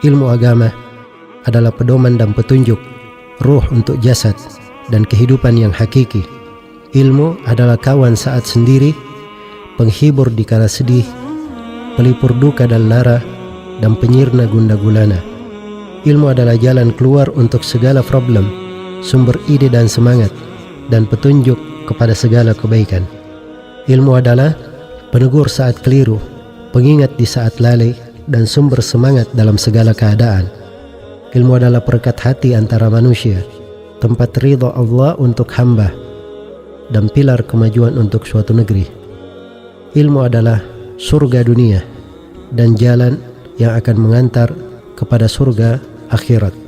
Ilmu agama adalah pedoman dan petunjuk, ruh untuk jasad, dan kehidupan yang hakiki. Ilmu adalah kawan saat sendiri, penghibur di kala sedih, pelipur duka dan lara, dan penyirna gundah gulana. Ilmu adalah jalan keluar untuk segala problem, sumber ide dan semangat, dan petunjuk kepada segala kebaikan. Ilmu adalah penegur saat keliru, pengingat di saat lalai, dan sumber semangat dalam segala keadaan. Ilmu adalah perekat hati antara manusia, tempat ridha Allah untuk hamba, dan pilar kemajuan untuk suatu negeri. Ilmu adalah surga dunia dan jalan yang akan mengantar kepada surga akhirat.